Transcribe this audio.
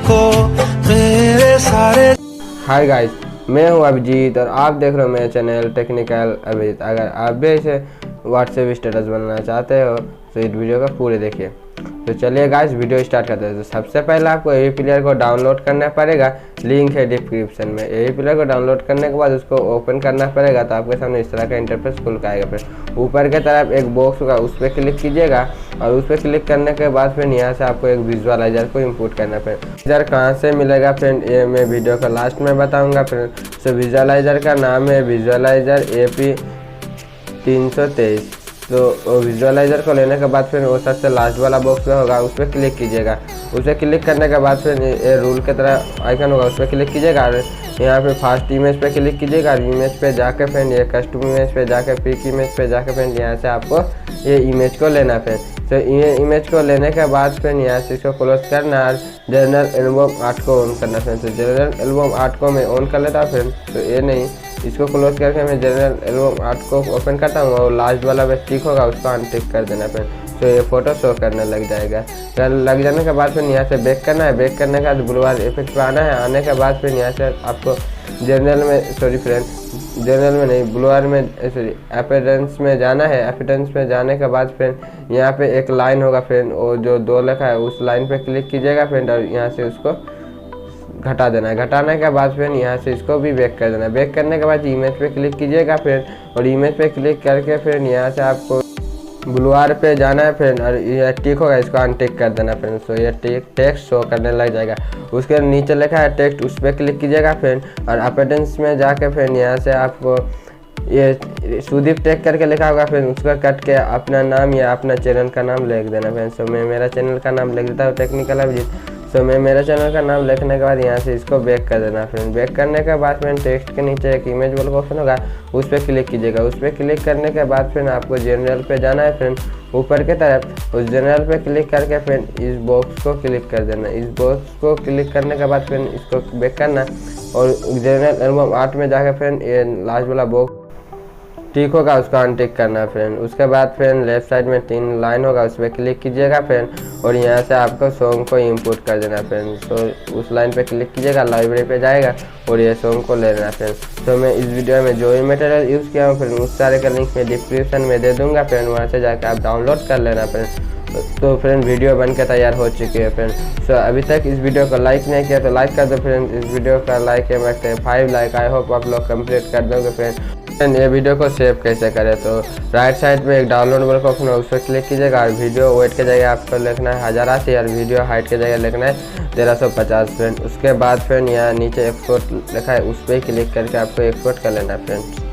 को मेरे सारे। हाय गाइस, मैं हूं अभिजीत और आप देख रहे हो मेरा चैनल टेक्निकल अभिजीत। अगर आप भी इसे व्हाट्सएप स्टेटस बनाना चाहते हो तो इस वीडियो को पूरे देखिए। तो चलिए गाइस वीडियो स्टार्ट करते हैं। तो सबसे पहले आपको एवी प्लेयर को डाउनलोड करना पड़ेगा, लिंक है डिस्क्रिप्शन में। एवी प्लेयर को डाउनलोड करने के बाद उसको ओपन करना पड़ेगा तो आपके सामने इस तरह का इंटरफेस खुल के आएगा। फिर ऊपर की तरफ एक बॉक्स होगा, उस पर क्लिक कीजिएगा और उस पर क्लिक करने के बाद फिर यहाँ से आपको एक विजुअलाइजर को इंपोर्ट करना पड़ेगा। विजुअलाइजर कहाँ से मिलेगा फ्रेंड, ये मैं वीडियो का लास्ट में बताऊँगा फ्रेंड। सो विजुअलाइजर का नाम है विजुअलाइजर AP 323। तो विजुअलाइजर को लेने के बाद फिर वो सबसे लास्ट वाला बॉक्स में होगा, उस पर क्लिक कीजिएगा। उस पर क्लिक करने के बाद फिर ये रूल की तरह आइकन होगा, उस पर क्लिक कीजिएगा और यहाँ पे फास्ट इमेज पे क्लिक कीजिएगा। इमेज पे जाके फ्रेंड ये कस्टम इमेज पे जाके पिक इमेज पे जाके फ्रेंड यहाँ से आपको ये इमेज को लेना फ्रेंड। तो ये इमेज को लेने के बाद फिर यहाँ से इसको क्लोज करना और जनरल एल्बम आर्ट को ऑन करना फ्रेंड। तो जनरल एल्बम आर्ट को मैं ऑन कर लेता हूँ फ्रेंड। तो ये नहीं, इसको क्लोज करके मैं जनरल एल्बम आर्ट को ओपन करता हूँ और लास्ट वाला में टिक होगा उसको अनटिक कर देना फ्रेंड। तो ये फोटो शो करने लग जाएगा। तो लग जाने के बाद फिर यहाँ से बैक करना है। बैक करने के बाद ब्लूर इफेक्ट पे आना है। आने के बाद फिर यहाँ से आपको जनरल में जनरल में नहीं, ब्लूर में एपिडेंस में जाना है। एपिडेंस में जाने के बाद फिर यहाँ पे एक लाइन होगा फ्रेंड, वो जो 2 लिखा है उस लाइन पे क्लिक कीजिएगा फ्रेंड और यहाँ से उसको घटा देना है। घटाने के बाद फिर यहाँ से इसको भी बैक कर देना है। बैक करने के बाद इमेज पे क्लिक कीजिएगा फ्रेंड और इमेज पे क्लिक करके फिर यहाँ से आपको ब्लूर पे जाना है फ्रेंड और ये टिक होगा, इसको अनटिक कर देना फ्रेंड। तो ये टेक्स्ट शो करने लग जाएगा। उसके नीचे लिखा है टेक्स्ट, उस पर क्लिक कीजिएगा फ्रेंड और अपेडेंस में जाके फ्रेंड यहाँ से आपको ये सुदीप टेक करके लिखा होगा फ्रेंड, उसका कट के अपना नाम या अपना चैनल का नाम लिख देना फ्रेंड। सो मैं मेरा चैनल का नाम लिख देता हूँ टेक्निकल अभिजीत। सो मैं मेरा चैनल का नाम लिखने के बाद यहाँ से इसको बैक कर देना फ्रेंड। बैक करने के बाद फ्रेंड टेक्स्ट के नीचे एक इमेज वाला ऑप्शन होगा, उस पर क्लिक कीजिएगा। उस पर क्लिक करने के बाद फिर आपको जनरल पे जाना है फ्रेंड, ऊपर की तरफ उस जनरल पे क्लिक करके फिर इस बॉक्स को क्लिक कर देना। इस बॉक्स को क्लिक करने के बाद फिर इसको बैक करना और जनरल एल्बम आर्ट में जाकर फ्रेंड ये लास्ट वाला बॉक्स टिक होगा, उसको अनटिक करना फ्रेंड। उसके बाद फ्रेंड लेफ्ट साइड में 3 लाइन होगा, उस पर क्लिक कीजिएगा फ्रेंड और यहाँ से आपको सॉन्ग को इंपोर्ट कर देना फ्रेंड। तो उस लाइन पे क्लिक कीजिएगा, लाइब्रेरी पे जाएगा और ये सॉन्ग को ले लेना फ्रेंड। तो मैं इस वीडियो में जो भी मटेरियल यूज़ किया हूँ फ्रेंड उस सारे का लिंक मैं डिस्क्रिप्शन में दे दूँगा फ्रेंड, वहाँ से जाकर आप डाउनलोड कर लेना फ्रेंड। तो फ्रेंड वीडियो बन के तैयार हो चुकी है फ्रेंड। सो अभी तक इस वीडियो को लाइक नहीं किया तो लाइक कर दो फ्रेंड। इस वीडियो का लाइक है रखते हैं 5 लाइक। आई होप आप लोग कंप्लीट कर दोगे फ्रेंड। ये वीडियो को सेव कैसे करें, तो राइट साइड में एक डाउनलोड का ऑप्शन है, उस पर क्लिक कीजिएगा और वीडियो वेट के जगह आपको लिखना है 1080 और वीडियो हाइट के जगह लिखना है 1350 फ्रेंड। उसके बाद फ्रेंड यहाँ नीचे एक्सपोर्ट लिखा है, उस पर क्लिक करके आपको एक्सपोर्ट कर लेना फ्रेंड।